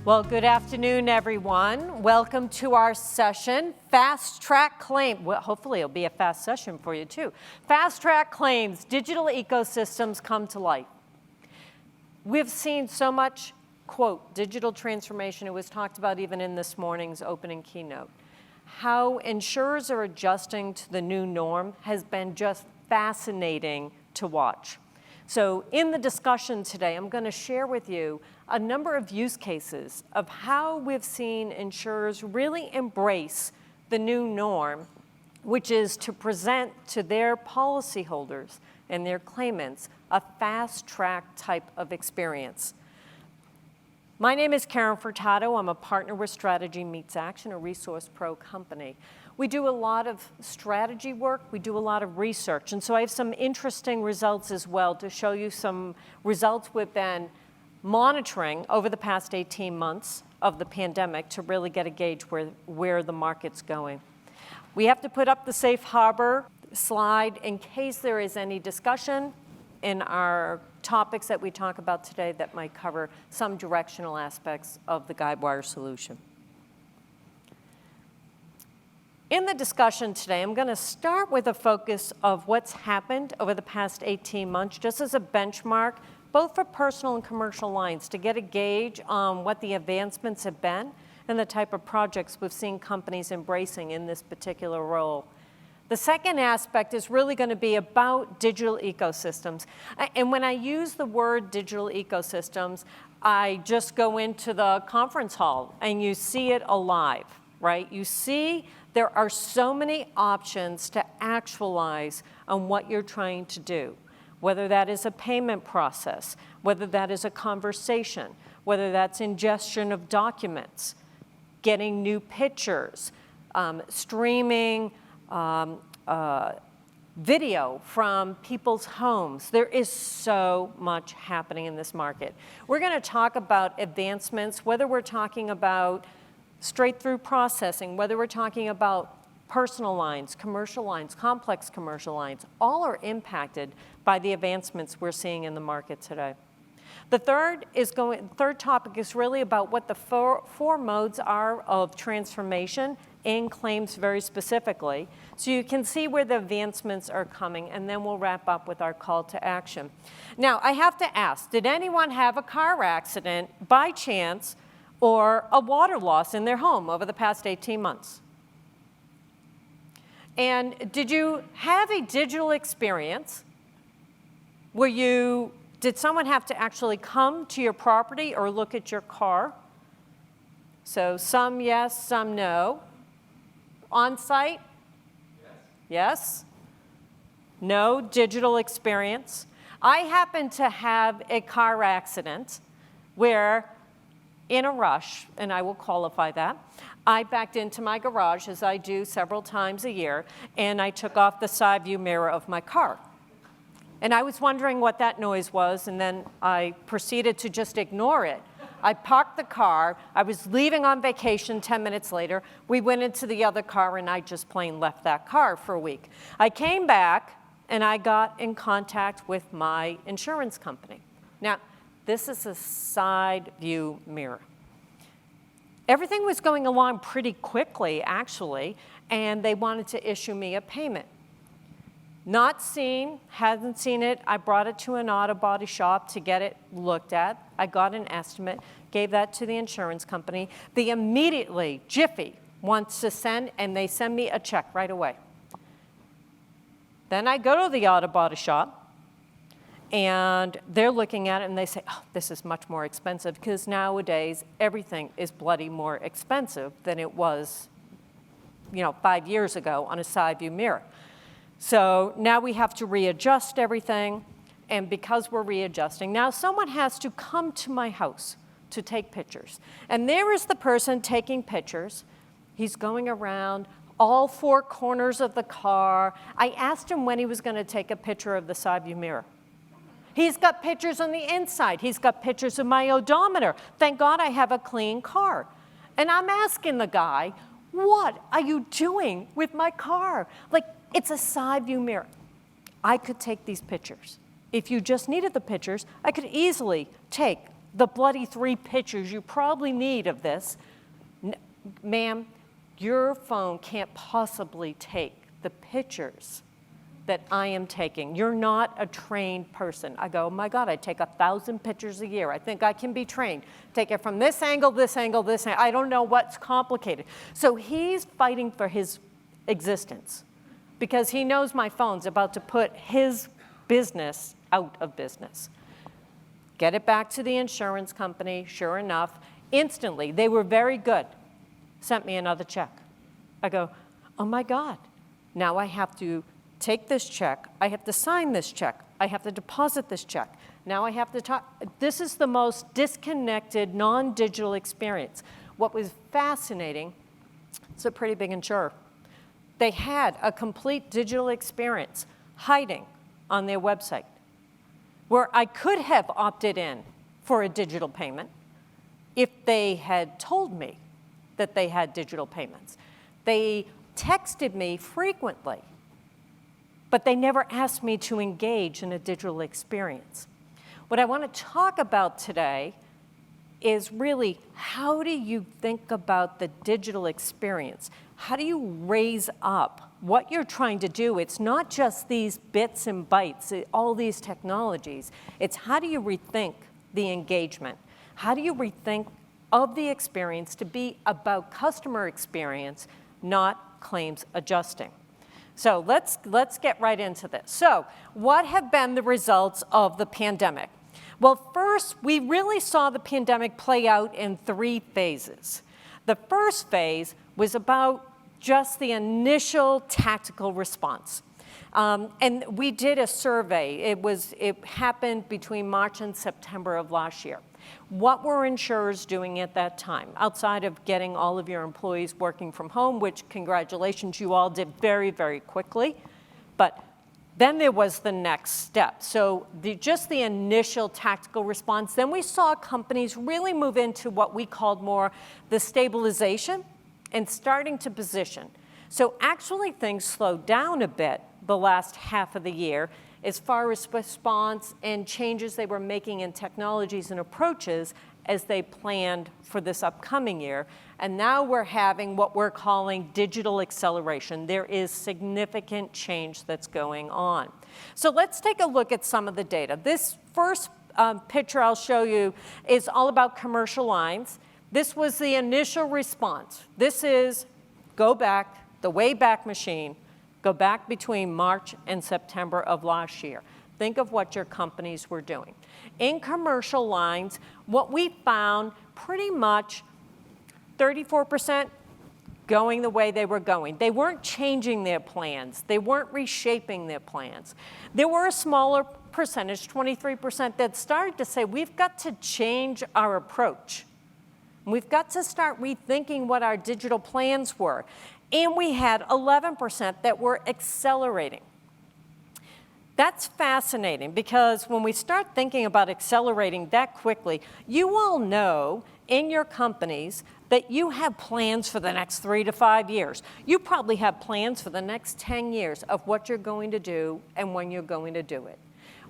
Well, good afternoon, everyone. Welcome to our session, Fast Track Claim. Well, hopefully it'll be a fast session for you too. Fast Track Claims, digital ecosystems come to life. We've seen so much, quote, digital transformation. It was talked about even in this morning's opening keynote. How insurers are adjusting to the new norm has been just fascinating to watch. So in the discussion today, I'm going to share with you a number of use cases of how we've seen insurers really embrace the new norm, which is to present to their policyholders and their claimants a fast-track type of experience. My name is Karen Furtado. I'm a partner with Strategy Meets Action, a Resource Pro company. We do a lot of strategy work, we do a lot of research, and so I have some interesting results as well to show you some results we've been monitoring over the past 18 months of the pandemic to really get a gauge where the market's going. We have to put up the safe harbor slide in case there is any discussion in our topics that we talk about today that might cover some directional aspects of the Guidewire solution. In the discussion today, I'm going to start with a focus of what's happened over the past 18 months, just as a benchmark, both for personal and commercial lines, to get a gauge on what the advancements have been and the type of projects we've seen companies embracing in this particular role. The second aspect is really going to be about digital ecosystems. And when I use the word digital ecosystems, I just go into the conference hall and you see it alive, right? You see there are so many options to actualize on what you're trying to do, whether that is a payment process, whether that is a conversation, whether that's ingestion of documents, getting new pictures, streaming video from people's homes. There is so much happening in this market. We're going to talk about advancements, whether we're talking about straight-through processing, whether we're talking about personal lines, commercial lines, complex commercial lines, all are impacted by the advancements we're seeing in the market today. The third topic is really about what the four modes are of transformation in claims very specifically, so you can see where the advancements are coming, and then we'll wrap up with our call to action. Now, I have to ask, did anyone have a car accident by chance or a water loss in their home over the past 18 months? And did you have a digital experience where did someone have to actually come to your property or look at your car? So some yes, some no. On-site? Yes. No digital experience. I happened to have a car accident where, in a rush, and I will qualify that, I backed into my garage, as I do several times a year, and I took off the side view mirror of my car. And I was wondering what that noise was, and then I proceeded to just ignore it. I parked the car. I was leaving on vacation 10 minutes later. We went into the other car, and I just plain left that car for a week. I came back, and I got in contact with my insurance company. Now, this is a side view mirror. Everything was going along pretty quickly, actually, and they wanted to issue me a payment. Not seen, hadn't seen it. I brought it to an auto body shop to get it looked at. I got an estimate, gave that to the insurance company. They immediately, Jiffy, wants to send, and they send me a check right away. Then I go to the auto body shop, and they're looking at it, and they say, oh, this is much more expensive, because nowadays everything is bloody more expensive than it was 5 years ago on a side view mirror. So now we have to readjust everything, and because we're readjusting, now someone has to come to my house to take pictures. And there is the person taking pictures. He's going around all four corners of the car. I asked him when he was going to take a picture of the side view mirror. He's got pictures on the inside. He's got pictures of my odometer. Thank God I have a clean car. And I'm asking the guy, what are you doing with my car? Like, it's a side view mirror. I could take these pictures. If you just needed the pictures, I could easily take the bloody 3 pictures you probably need of this. Ma'am, your phone can't possibly take the pictures that I am taking. You're not a trained person. I go, oh my God, I take 1,000 pictures a year. I think I can be trained. Take it from this angle, this angle, this angle. I don't know what's complicated. So he's fighting for his existence because he knows my phone's about to put his business out of business. Get it back to the insurance company. Sure enough, instantly, they were very good. Sent me another check. I go, oh my God, now I have to take this check, I have to sign this check, I have to deposit this check. Now I have to talk. This is the most disconnected, non-digital experience. What was fascinating, it's a pretty big insurer. They had a complete digital experience hiding on their website where I could have opted in for a digital payment if they had told me that they had digital payments. They texted me frequently, but they never asked me to engage in a digital experience. What I want to talk about today is really how do you think about the digital experience? How do you raise up what you're trying to do? It's not just these bits and bytes, all these technologies. It's how do you rethink the engagement? How do you rethink of the experience to be about customer experience, not claims adjusting? So let's get right into this. So what have been the results of the pandemic? Well, first, we really saw the pandemic play out in 3 phases. The first phase was about just the initial tactical response. And we did a survey. It happened between March and September of last year. What were insurers doing at that time? Outside of getting all of your employees working from home, which congratulations, you all did very, very quickly. But then there was the next step. So just the initial tactical response. Then we saw companies really move into what we called more the stabilization and starting to position. So actually things slowed down a bit the last half of the year as far as response and changes they were making in technologies and approaches as they planned for this upcoming year. And now we're having what we're calling digital acceleration. There is significant change that's going on. So let's take a look at some of the data. This first picture I'll show you is all about commercial lines. This was the initial response. This is go back, the Wayback Machine, go back between March and September of last year. Think of what your companies were doing. In commercial lines, what we found pretty much 34% going the way they were going. They weren't changing their plans. They weren't reshaping their plans. There were a smaller percentage, 23%, that started to say, we've got to change our approach. We've got to start rethinking what our digital plans were. And we had 11% that were accelerating. That's fascinating because when we start thinking about accelerating that quickly, you all know in your companies that you have plans for the next 3 to 5 years. You probably have plans for the next 10 years of what you're going to do and when you're going to do it.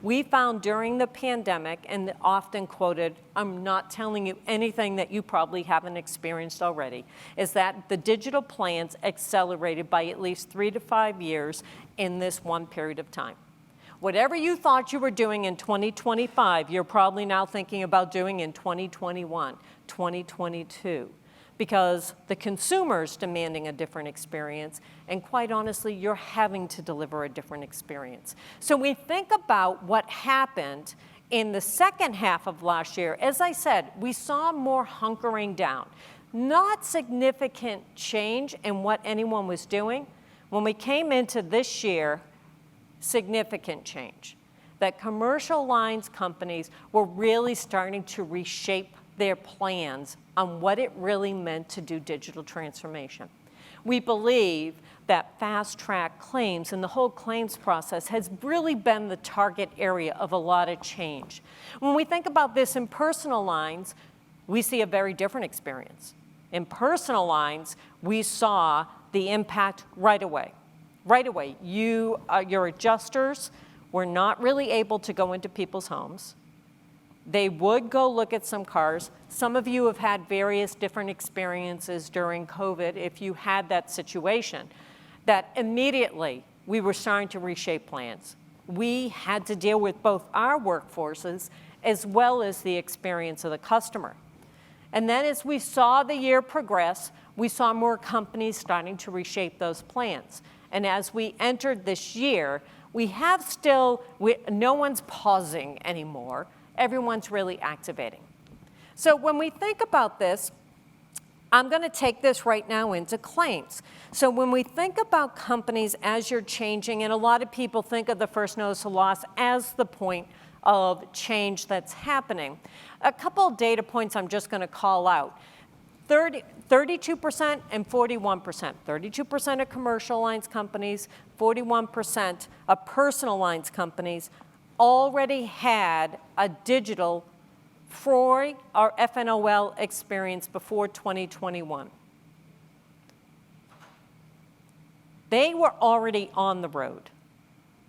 We found during the pandemic, and often quoted, I'm not telling you anything that you probably haven't experienced already, is that the digital plans accelerated by at least 3 to 5 years in this one period of time. Whatever you thought you were doing in 2025, you're probably now thinking about doing in 2021, 2022. Because the consumer's demanding a different experience, and quite honestly, you're having to deliver a different experience. So we think about what happened in the second half of last year. As I said, we saw more hunkering down. Not significant change in what anyone was doing. When we came into this year, significant change. That commercial lines companies were really starting to reshape their plans on what it really meant to do digital transformation. We believe that fast-track claims and the whole claims process has really been the target area of a lot of change. When we think about this in personal lines, we see a very different experience. In personal lines, we saw the impact right away. Right away, your adjusters were not really able to go into people's homes. They would go look at some cars. Some of you have had various different experiences during COVID if you had that situation, that immediately we were starting to reshape plans. We had to deal with both our workforces as well as the experience of the customer. And then as we saw the year progress, we saw more companies starting to reshape those plans. And as we entered this year, we have still, no one's pausing anymore. Everyone's really activating. So when we think about this, I'm going to take this right now into claims. So when we think about companies as you're changing, and a lot of people think of the first notice of loss as the point of change that's happening. A couple of data points I'm just going to call out. 32% and 41%. 32% of commercial lines companies, 41% of personal lines companies already had a digital FROI or FNOL experience before 2021. They were already on the road.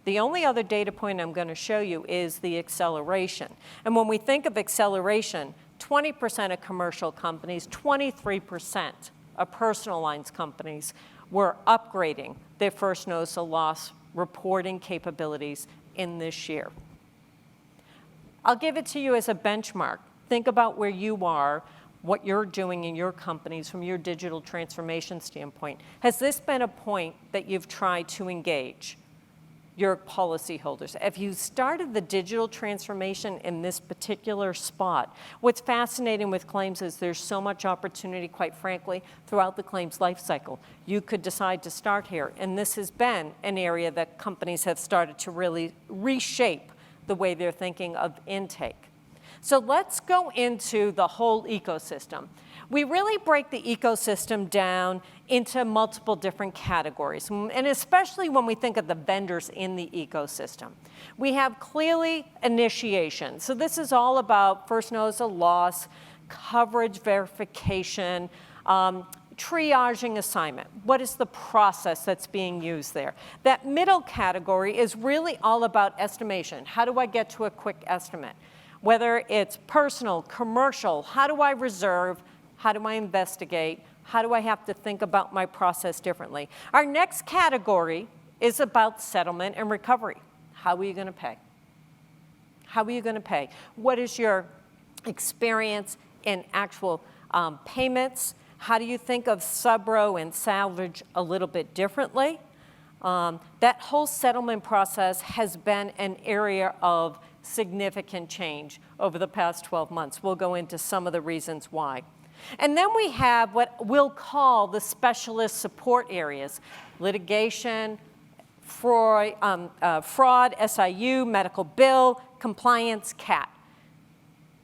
The only other data point I'm going to show you is the acceleration. And when we think of acceleration, 20% of commercial companies, 23% of personal lines companies were upgrading their first notice of loss reporting capabilities in this year. I'll give it to you as a benchmark. Think about where you are, what you're doing in your companies from your digital transformation standpoint. Has this been a point that you've tried to engage your policyholders? If you started the digital transformation in this particular spot, what's fascinating with claims is there's so much opportunity, quite frankly, throughout the claims lifecycle. You could decide to start here, and this has been an area that companies have started to really reshape the way they're thinking of intake. So let's go into the whole ecosystem. We really break the ecosystem down into multiple different categories, and especially when we think of the vendors in the ecosystem. We have clearly initiation. So this is all about first notice of loss, coverage verification, triaging assignment. What is the process that's being used there? That middle category is really all about estimation. How do I get to a quick estimate? Whether it's personal, commercial, how do I reserve? How do I investigate? How do I have to think about my process differently? Our next category is about settlement and recovery. How are you going to pay? How are you going to pay? What is your experience in actual payments? How do you think of subro and salvage a little bit differently? That whole settlement process has been an area of significant change over the past 12 months. We'll go into some of the reasons why. And then we have what we'll call the specialist support areas: litigation, fraud, SIU, medical bill, compliance, CAT.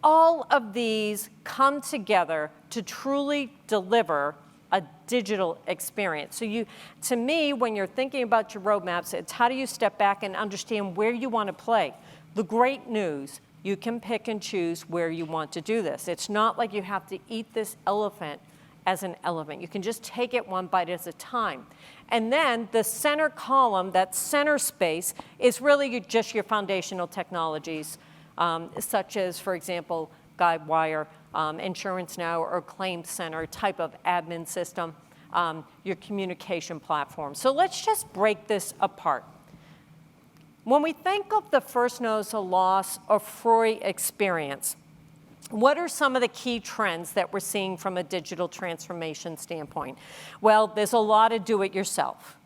All of these come together to truly deliver a digital experience. So to me, when you're thinking about your roadmaps, it's how do you step back and understand where you want to play. The great news, you can pick and choose where you want to do this. It's not like you have to eat this elephant as an elephant. You can just take it one bite at a time. And then the center column, that center space, is really just your foundational technologies, such as, for example, Guidewire, Insurance Now, or Claim Center type of admin system, your communication platform. So let's just break this apart. When we think of the first notice of loss or FROI experience, what are some of the key trends that we're seeing from a digital transformation standpoint? Well, there's a lot of do-it-yourself.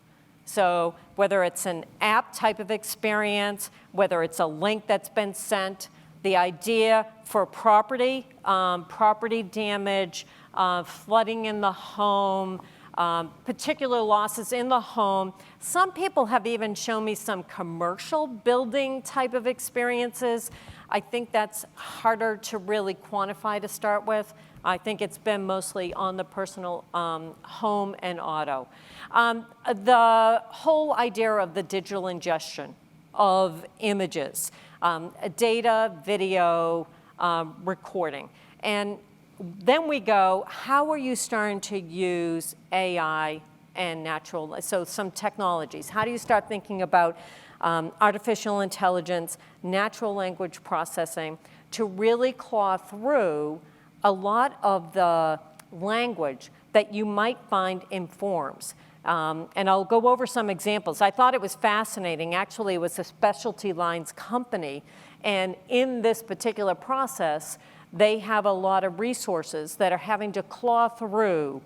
So whether it's an app type of experience, whether it's a link that's been sent, the idea for property damage, flooding in the home, particular losses in the home. Some people have even shown me some commercial building type of experiences. I think that's harder to really quantify to start with. I think it's been mostly on the personal home and auto. The whole idea of the digital ingestion of images, data, video, recording. And then we go, how are you starting to use AI and so some technologies? How do you start thinking about artificial intelligence, natural language processing to really claw through a lot of the language that you might find in forms. And I'll go over some examples. I thought it was fascinating. Actually, it was a specialty lines company. And in this particular process, they have a lot of resources that are having to claw through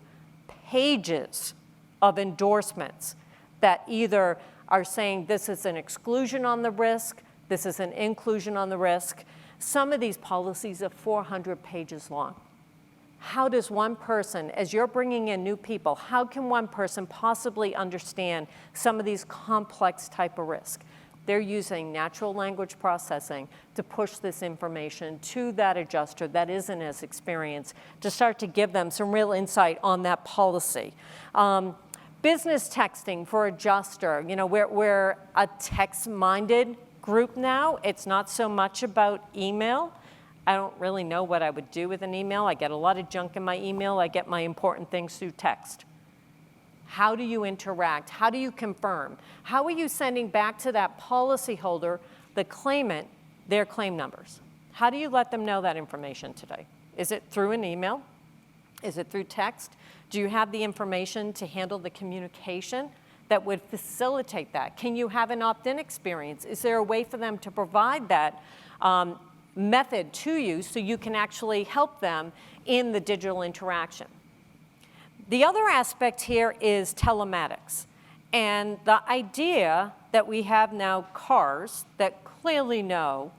pages of endorsements that either are saying this is an exclusion on the risk, this is an inclusion on the risk. Some of these policies are 400 pages long. How does one person, as you're bringing in new people, how can one person possibly understand some of these complex type of risk? They're using natural language processing to push this information to that adjuster that isn't as experienced to start to give them some real insight on that policy. Business texting for adjuster, you know, we're a text-minded group now. It's not so much about email. I don't really know what I would do with an email. I get a lot of junk in my email. I get my important things through text. How do you interact? How do you confirm? How are you sending back to that policyholder, the claimant, their claim numbers? How do you let them know that information today? Is it through an email? Is it through text? Do you have the information to handle the communication that would facilitate that? Can you have an opt-in experience? Is there a way for them to provide that method to you so you can actually help them in the digital interaction? The other aspect here is telematics. And the idea that we have now cars that clearly know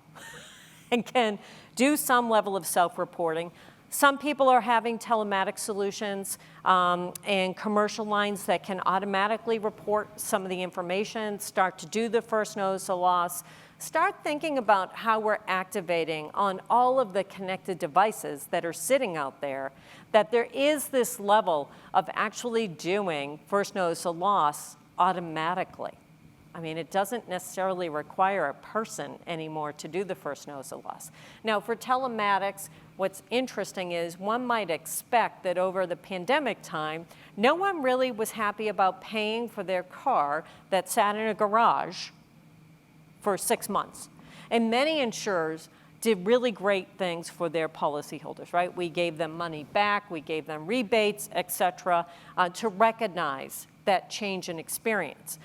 and can do some level of self-reporting. Some people are having telematic solutions and commercial lines that can automatically report some of the information, start to do the first notice of loss, start thinking about how we're activating on all of the connected devices that are sitting out there, that there is this level of actually doing first notice of loss automatically. I mean, it doesn't necessarily require a person anymore to do the first notice of loss. Now, for telematics, what's interesting is one might expect that over the pandemic time, no one really was happy about paying for their car that sat in a garage for 6 months. And many insurers did really great things for their policyholders, right? We gave them money back, we gave them rebates, et cetera, to recognize that change in experience.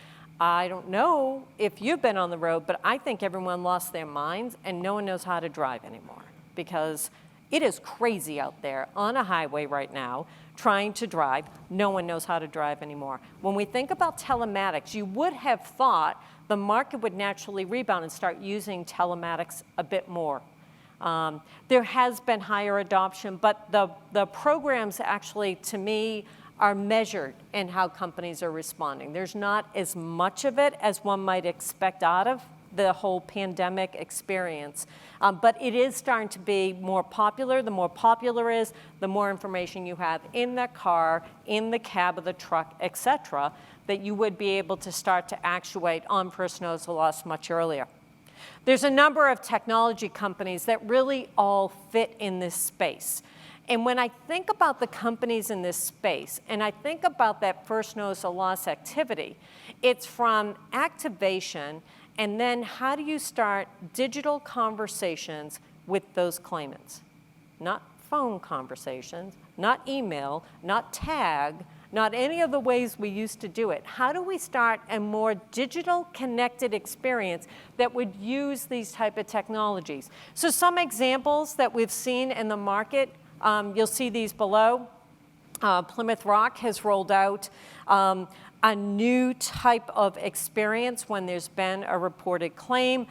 I don't know if you've been on the road, but I think everyone lost their minds and no one knows how to drive anymore because it is crazy out there on a highway right now trying to drive. No one knows how to drive anymore. When we think about telematics, you would have thought the market would naturally rebound and start using telematics a bit more. There has been higher adoption, but the programs actually, to me, are measured in how companies are responding. There's not as much of it as one might expect out of the whole pandemic experience, but it is starting to be more popular. The more popular it is, the more information you have in the car, in the cab of the truck, et cetera, that you would be able to start to actuate on first notice of loss much earlier. There's a number of technology companies that really all fit in this space. And when I think about the companies in this space, and I think about that first notice of loss activity, it's from activation, and then how do you start digital conversations with those claimants? Not phone conversations, not email, not tag, not any of the ways we used to do it. How do we start a more digital connected experience that would use these type of technologies? So some examples that we've seen in the market, you'll see these below. Plymouth Rock has rolled out a new type of experience when there's been a reported claim.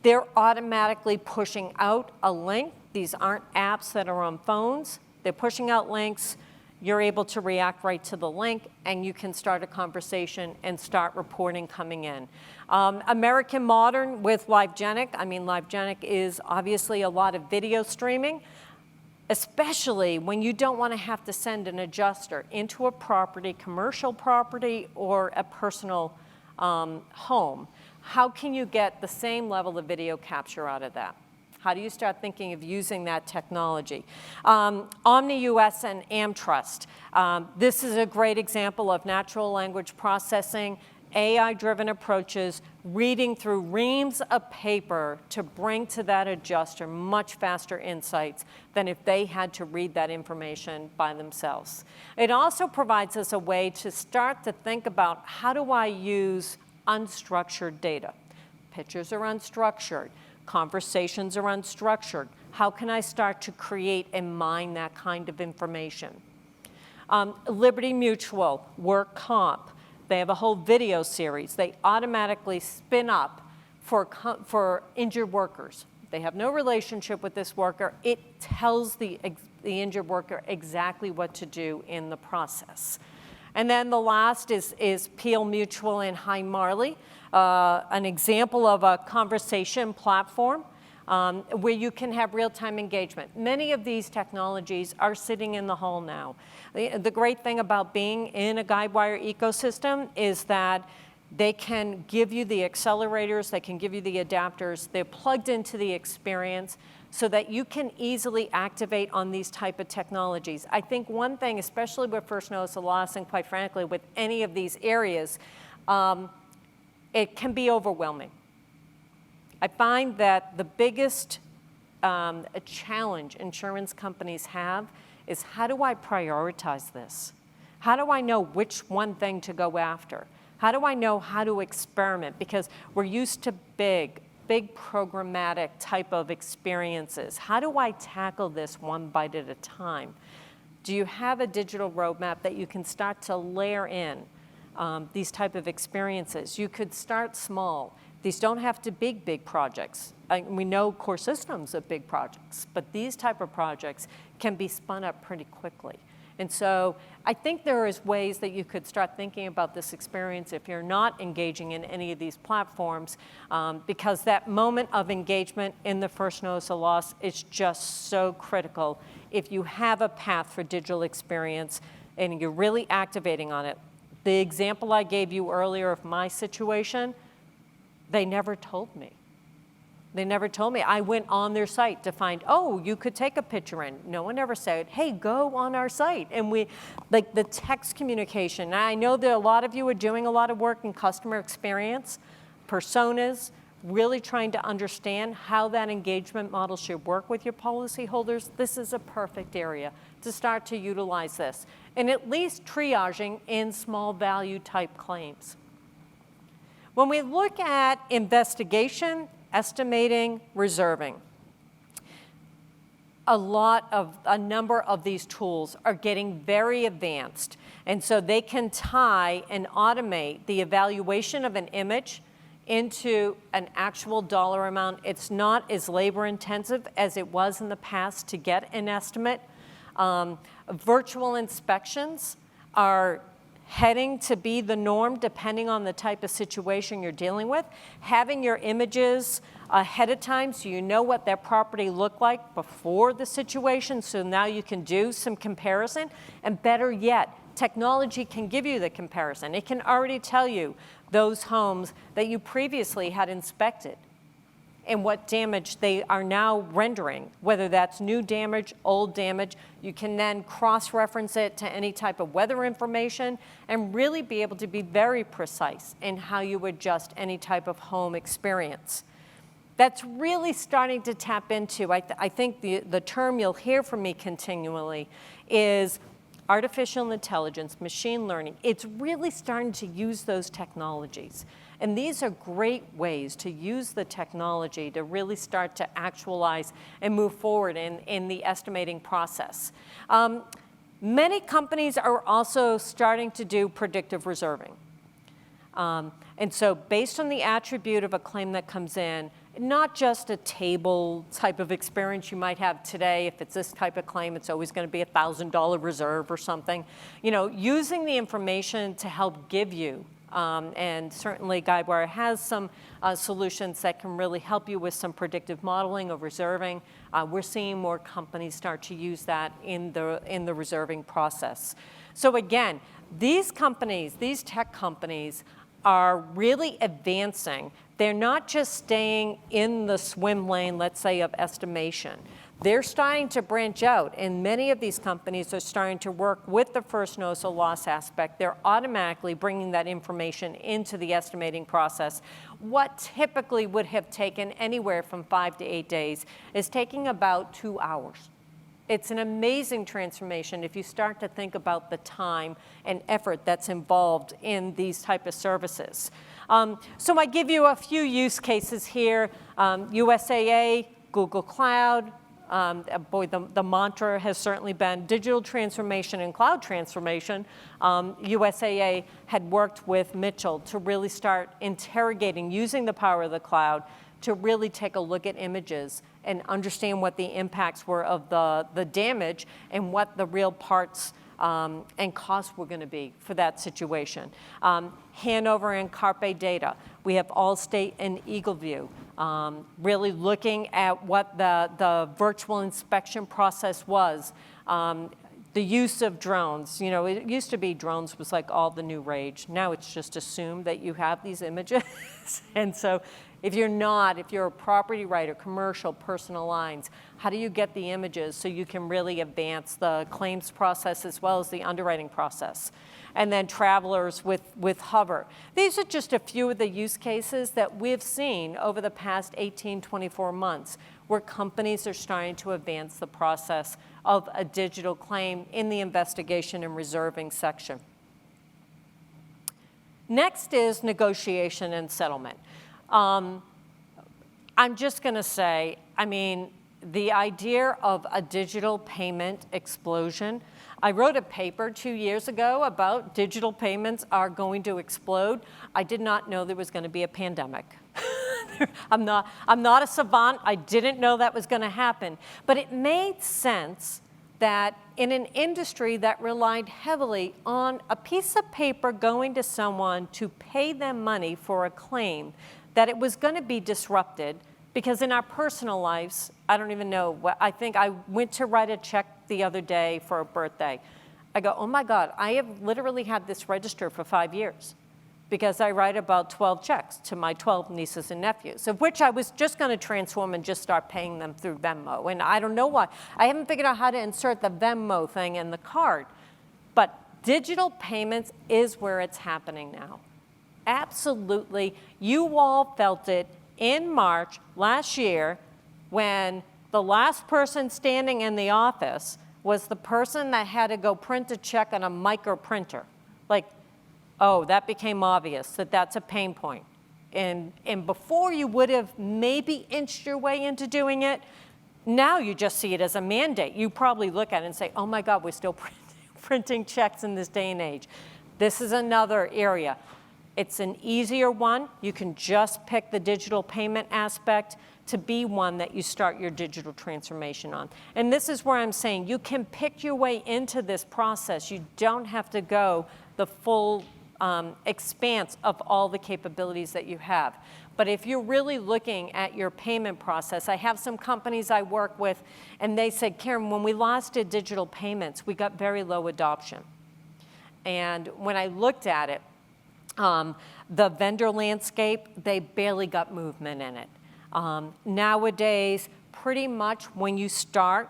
They're automatically pushing out a link. These aren't apps that are on phones. They're pushing out links. You're able to react right to the link, and you can start a conversation and start reporting coming in. American Modern with LiveGenic. I mean, LiveGenic is obviously a lot of video streaming, especially when you don't want to have to send an adjuster into a property, commercial property, or a personal home. How can you get the same level of video capture out of that? How do you start thinking of using that technology? OmniUS and AmTrust. This is a great example of natural language processing AI-driven approaches, reading through reams of paper to bring to that adjuster much faster insights than if they had to read that information by themselves. It also provides us a way to start to think about, how do I use unstructured data? Pictures are unstructured. Conversations are unstructured. How can I start to create and mine that kind of information? Liberty Mutual, work comp. They have a whole video series. They automatically spin up for injured workers. They have no relationship with this worker. It tells the injured worker exactly what to do in the process. And then the last is Peel Mutual in High Marley, an example of a conversation platform where you can have real-time engagement. Many of these technologies are sitting in the hall now. The great thing about being in a Guidewire ecosystem is that they can give you the accelerators, they can give you the adapters, they're plugged into the experience so that you can easily activate on these type of technologies. I think one thing, especially with first notice of loss and quite frankly with any of these areas, it can be overwhelming. I find that the biggest challenge insurance companies have is, how do I prioritize this? How do I know which one thing to go after? How do I know how to experiment? Because we're used to big programmatic type of experiences. How do I tackle this one bite at a time? Do you have a digital roadmap that you can start to layer in these type of experiences? You could start small. These don't have to be big projects. We know core systems are big projects, but these type of projects can be spun up pretty quickly. And so I think there is ways that you could start thinking about this experience if you're not engaging in any of these platforms, because that moment of engagement in the first notice of loss is just so critical. If you have a path for digital experience and you're really activating on it, the example I gave you earlier of my situation, they never told me. They never told me. I went on their site to find, oh, you could take a picture in. No one ever said, hey, go on our site. And we, like the text communication. And I know that a lot of you are doing a lot of work in customer experience, personas, really trying to understand how that engagement model should work with your policyholders. This is a perfect area to start to utilize this. And at least triaging in small value type claims. When we look at investigation, estimating, reserving, a number of these tools are getting very advanced. And so they can tie and automate the evaluation of an image into an actual dollar amount. It's not as labor intensive as it was in the past to get an estimate. Virtual inspections are heading to be the norm depending on the type of situation you're dealing with. Having your images ahead of time so you know what that property looked like before the situation, so now you can do some comparison. And better yet, technology can give you the comparison. It can already tell you those homes that you previously had inspected and what damage they are now rendering, whether that's new damage, old damage. You can then cross-reference it to any type of weather information and really be able to be very precise in how you adjust any type of home experience. That's really starting to tap into, I think the term you'll hear from me continually is artificial intelligence, machine learning. It's really starting to use those technologies. And these are great ways to use the technology to really start to actualize and move forward in the estimating process. Many companies are also starting to do predictive reserving. And so based on the attribute of a claim that comes in, not just a table type of experience you might have today. If it's this type of claim, it's always going to be a $1,000 reserve or something. You know, using the information to help give you, and certainly Guidewire has some solutions that can really help you with some predictive modeling of reserving. We're seeing more companies start to use that in the reserving process. So again, these companies, these tech companies, are really advancing. They're not just staying in the swim lane, let's say, of estimation. They're starting to branch out, and many of these companies are starting to work with the first notice of loss aspect. They're automatically bringing that information into the estimating process. What typically would have taken anywhere from 5 to 8 days is taking about 2 hours. It's an amazing transformation if you start to think about the time and effort that's involved in these type of services. So I give you a few use cases here. USAA, Google Cloud. Boy, the mantra has certainly been digital transformation and cloud transformation. USAA had worked with Mitchell to really start interrogating, using the power of the cloud to really take a look at images and understand what the impacts were of the damage and what the real parts and costs were going to be for that situation. Hanover and Carpe Data. We have Allstate and Eagleview. Really looking at what the virtual inspection process was. The use of drones. You know, it used to be drones was like all the new rage. Now it's just assumed that you have these images. And so if you're a property writer, commercial, personal lines, how do you get the images so you can really advance the claims process as well as the underwriting process? And then travelers with Hover. These are just a few of the use cases that we've seen over the past 18, 24 months where companies are starting to advance the process of a digital claim in the investigation and reserving section. Next is negotiation and settlement. I'm just going to say, I mean, the idea of a digital payment explosion. I wrote a paper 2 years ago about digital payments are going to explode. I did not know there was going to be a pandemic. I'm not a savant. I didn't know that was going to happen. But it made sense that in an industry that relied heavily on a piece of paper going to someone to pay them money for a claim, that it was going to be disrupted. Because in our personal lives, I don't even know, I think I went to write a check the other day for a birthday. I go, oh my God, I have literally had this register for 5 years because I write about 12 checks to my 12 nieces and nephews, of which I was just going to transform and just start paying them through Venmo. And I don't know why. I haven't figured out how to insert the Venmo thing in the card. But digital payments is where it's happening now. Absolutely. You all felt it in March last year when the last person standing in the office was the person that had to go print a check on a micro printer. Like, oh, that became obvious that that's a pain point. And before you would have maybe inched your way into doing it, now you just see it as a mandate. You probably look at it and say, oh my God, we're still printing checks in this day and age. This is another area. It's an easier one. You can just pick the digital payment aspect to be one that you start your digital transformation on. And this is where I'm saying you can pick your way into this process. You don't have to go the full expanse of all the capabilities that you have. But if you're really looking at your payment process, I have some companies I work with, and they said, Karen, when we last did digital payments, we got very low adoption. And when I looked at it, the vendor landscape, they barely got movement in it. Nowadays, pretty much when you start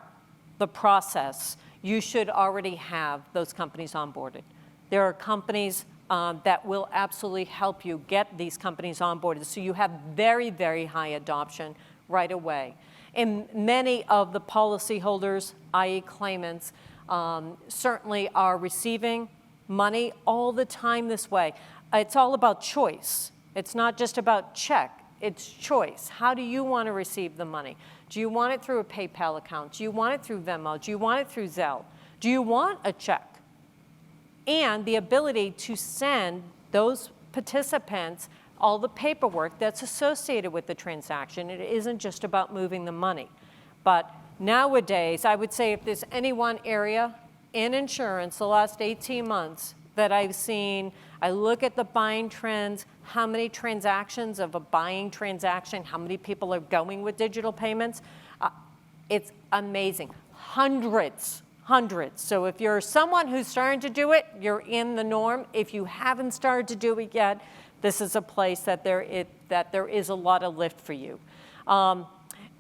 the process, you should already have those companies onboarded. There are companies that will absolutely help you get these companies onboarded, so you have very, very high adoption right away. And many of the policyholders, i.e. claimants, certainly are receiving money all the time this way. It's all about choice. It's not just about check, it's choice. How do you want to receive the money? Do you want it through a PayPal account? Do you want it through Venmo? Do you want it through Zelle? Do you want a check? And the ability to send those participants all the paperwork that's associated with the transaction. It isn't just about moving the money. But nowadays, I would say if there's any one area in insurance the last 18 months that I've seen, I look at the buying trends, how many transactions of a buying transaction, how many people are going with digital payments. It's amazing. Hundreds. So if you're someone who's starting to do it, you're in the norm. If you haven't started to do it yet, this is a place that there is a lot of lift for you.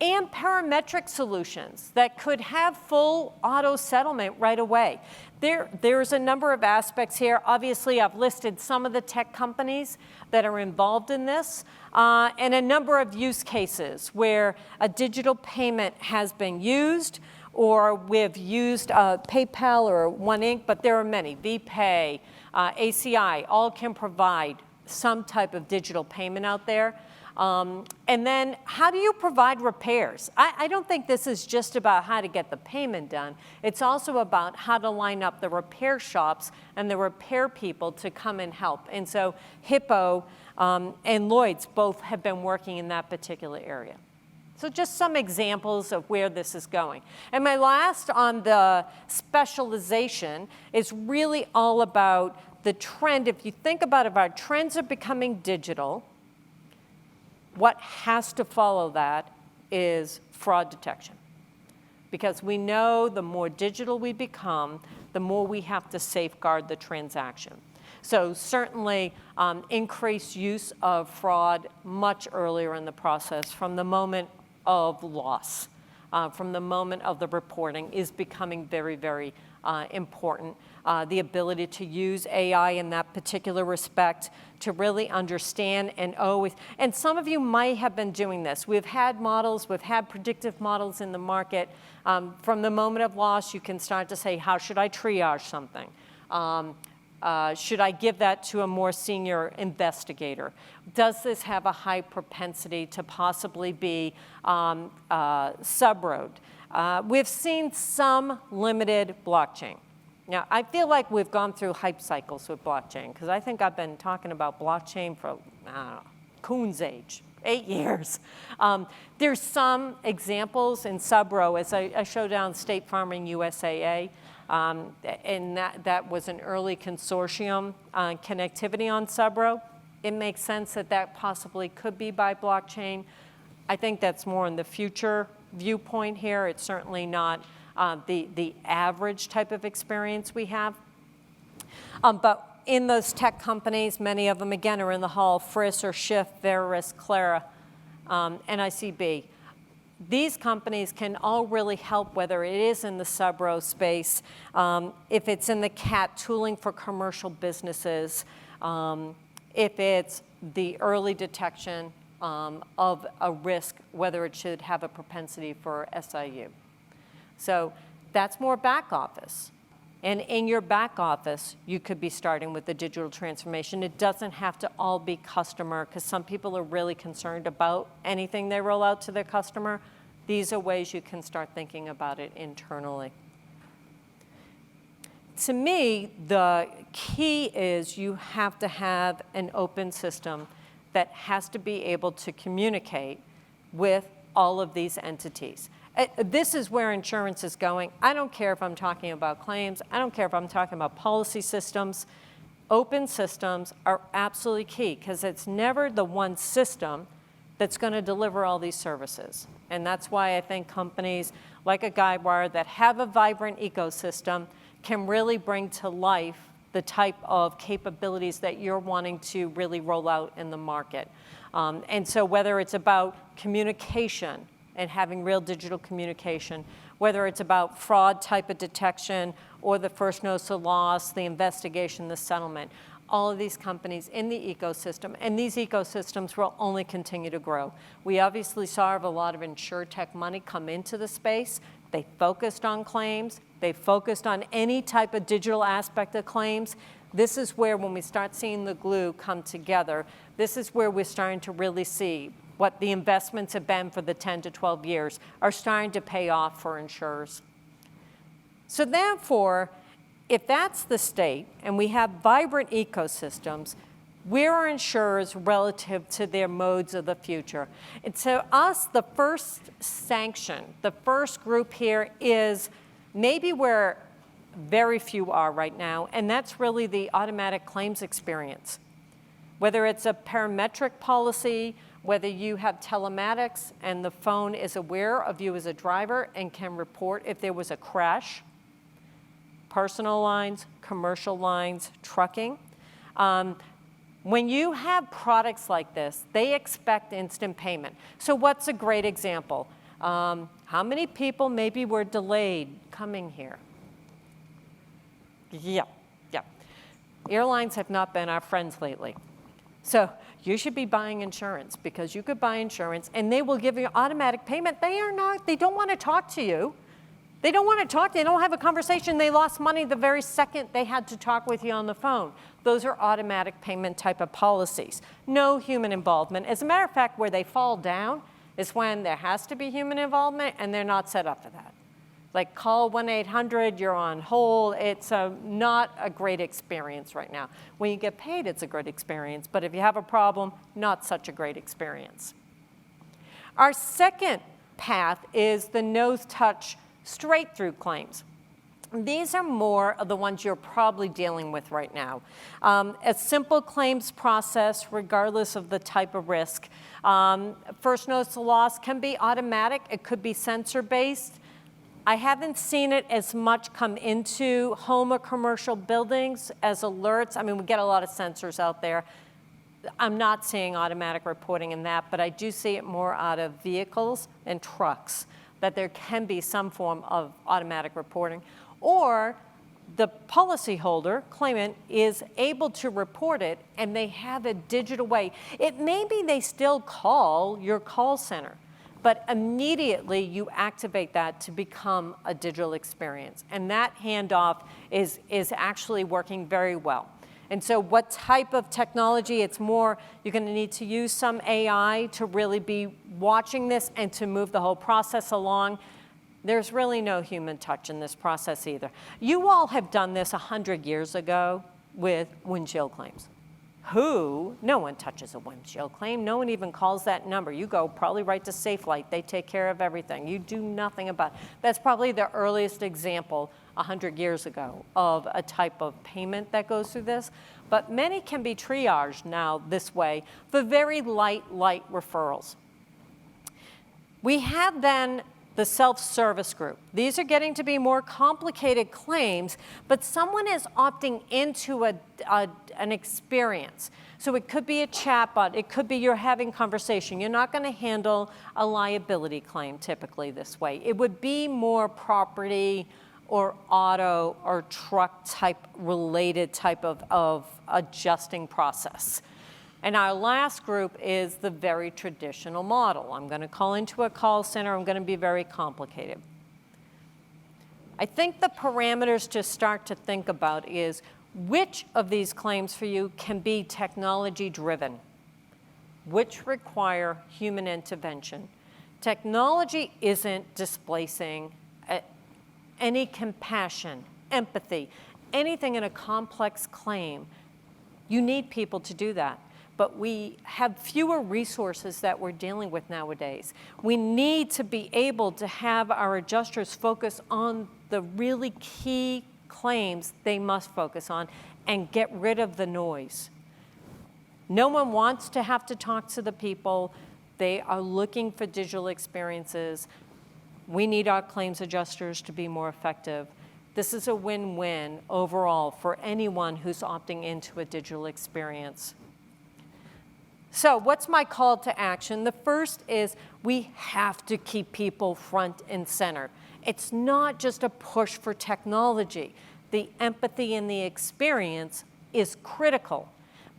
and parametric solutions that could have full auto settlement right away. There's a number of aspects here. Obviously, I've listed some of the tech companies that are involved in this, and a number of use cases where a digital payment has been used, or we've used PayPal or One Inc, but there are many. VPay, ACI, all can provide some type of digital payment out there. And then how do you provide repairs? I don't think this is just about how to get the payment done. It's also about how to line up the repair shops and the repair people to come and help. And so Hippo and Lloyd's both have been working in that particular area. So just some examples of where this is going. And my last on the specialization is really all about the trend. If you think about if our trends are becoming digital, what has to follow that is fraud detection. Because we know the more digital we become, the more we have to safeguard the transaction. So certainly increased use of fraud much earlier in the process, from the moment of loss, from the moment of the reporting, is becoming very, very important. The ability to use AI in that particular respect to really understand and some of you might have been doing this. We've had models, we've had predictive models in the market. From the moment of loss, you can start to say, how should I triage something? Should I give that to a more senior investigator? Does this have a high propensity to possibly be subrode? We've seen some limited blockchain. Now, I feel like we've gone through hype cycles with blockchain, because I think I've been talking about blockchain for, Coon's age, 8 years. There's some examples in subro, as I showed down State Farm and USAA, and that was an early consortium connectivity on subro. It makes sense that that possibly could be by blockchain. I think that's more in the future viewpoint here. It's certainly not the average type of experience we have. But in those tech companies, many of them, again, are in the hall: Friss or Schiff, Verisk, Clara, NICB. These companies can all really help, whether it is in the subro space, if it's in the CAT tooling for commercial businesses, if it's the early detection of a risk, whether it should have a propensity for SIU. So that's more back office. And in your back office, you could be starting with the digital transformation. It doesn't have to all be customer, because some people are really concerned about anything they roll out to their customer. These are ways you can start thinking about it internally. To me, the key is you have to have an open system that has to be able to communicate with all of these entities. This is where insurance is going. I don't care if I'm talking about claims. I don't care if I'm talking about policy systems. Open systems are absolutely key, because it's never the one system that's going to deliver all these services. And that's why I think companies like a Guidewire that have a vibrant ecosystem can really bring to life the type of capabilities that you're wanting to really roll out in the market. And so whether it's about communication and having real digital communication, whether it's about fraud type of detection or the first notice of loss, the investigation, the settlement, all of these companies in the ecosystem, and these ecosystems will only continue to grow. We obviously saw a lot of insurtech money come into the space. They focused on claims. They focused on any type of digital aspect of claims. This is where, when we start seeing the glue come together, this is where we're starting to really see what the investments have been for the 10 to 12 years are starting to pay off for insurers. So therefore, if that's the state, and we have vibrant ecosystems, where are insurers relative to their modes of the future? And to us, the first sanction, the first group here is maybe where very few are right now, and that's really the automatic claims experience. Whether it's a parametric policy, whether you have telematics and the phone is aware of you as a driver and can report if there was a crash, personal lines, commercial lines, trucking. When you have products like this, they expect instant payment. So what's a great example? How many people maybe were delayed coming here? Yeah. Airlines have not been our friends lately. So you should be buying insurance, because you could buy insurance and they will give you automatic payment. They don't want to talk to you. They don't want to talk, they don't have a conversation. They lost money the very second they had to talk with you on the phone. Those are automatic payment type of policies. No human involvement. As a matter of fact, where they fall down is when there has to be human involvement and they're not set up for that. Like call 1-800, you're on hold. It's not a great experience right now. When you get paid, it's a great experience, but if you have a problem, not such a great experience. Our second path is the no-touch straight-through claims. These are more of the ones you're probably dealing with right now. A simple claims process, regardless of the type of risk. First notice of loss can be automatic. It could be sensor-based. I haven't seen it as much come into home or commercial buildings as alerts. I mean, we get a lot of sensors out there. I'm not seeing automatic reporting in that, but I do see it more out of vehicles and trucks, that there can be some form of automatic reporting. Or the policyholder, claimant, is able to report it and they have a digital way. It may be they still call your call center, but immediately you activate that to become a digital experience. And that handoff is actually working very well. And so what type of technology? It's more, you're going to need to use some AI to really be watching this and to move the whole process along. There's really no human touch in this process either. You all have done this 100 years ago with windshield claims. No one touches a windshield claim. No one even calls that number. You go probably right to SafeLight. They take care of everything. You do nothing about it. That's probably the earliest example 100 years ago of a type of payment that goes through this. But many can be triaged now this way for very light referrals. We have then the self-service group. These are getting to be more complicated claims, but someone is opting into an experience. So it could be a chatbot, it could be you're having conversation. You're not going to handle a liability claim typically this way. It would be more property or auto or truck type related type of adjusting process. And our last group is the very traditional model. I'm going to call into a call center. I'm going to be very complicated. I think the parameters to start to think about is which of these claims for you can be technology driven, which require human intervention. Technology isn't displacing any compassion, empathy, anything in a complex claim. You need people to do that. But we have fewer resources that we're dealing with nowadays. We need to be able to have our adjusters focus on the really key claims they must focus on and get rid of the noise. No one wants to have to talk to the people. They are looking for digital experiences. We need our claims adjusters to be more effective. This is a win-win overall for anyone who's opting into a digital experience. So what's my call to action? The first is we have to keep people front and center. It's not just a push for technology. The empathy and the experience is critical,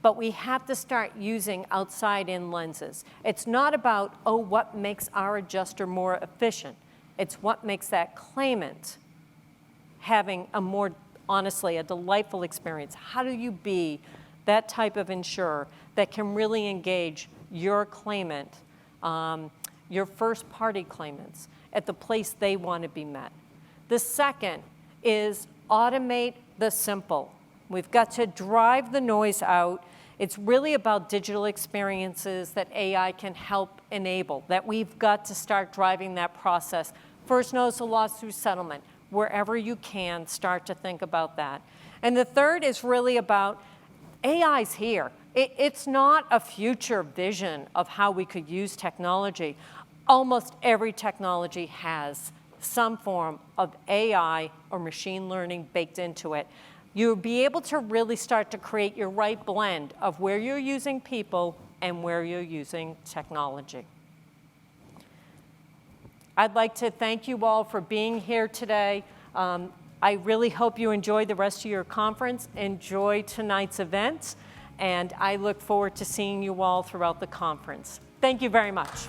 but we have to start using outside-in lenses. It's not about, what makes our adjuster more efficient. It's what makes that claimant having a more, honestly, a delightful experience. How do you be that type of insurer that can really engage your claimant, your first party claimants at the place they want to be met? The second is automate the simple. We've got to drive the noise out. It's really about digital experiences that AI can help enable, that we've got to start driving that process. First notice of loss through settlement. Wherever you can, start to think about that. And the third is really about AI's here. It's not a future vision of how we could use technology. Almost every technology has some form of AI or machine learning baked into it. You'll be able to really start to create your right blend of where you're using people and where you're using technology. I'd like to thank you all for being here today. I really hope you enjoy the rest of your conference, enjoy tonight's events, and I look forward to seeing you all throughout the conference. Thank you very much.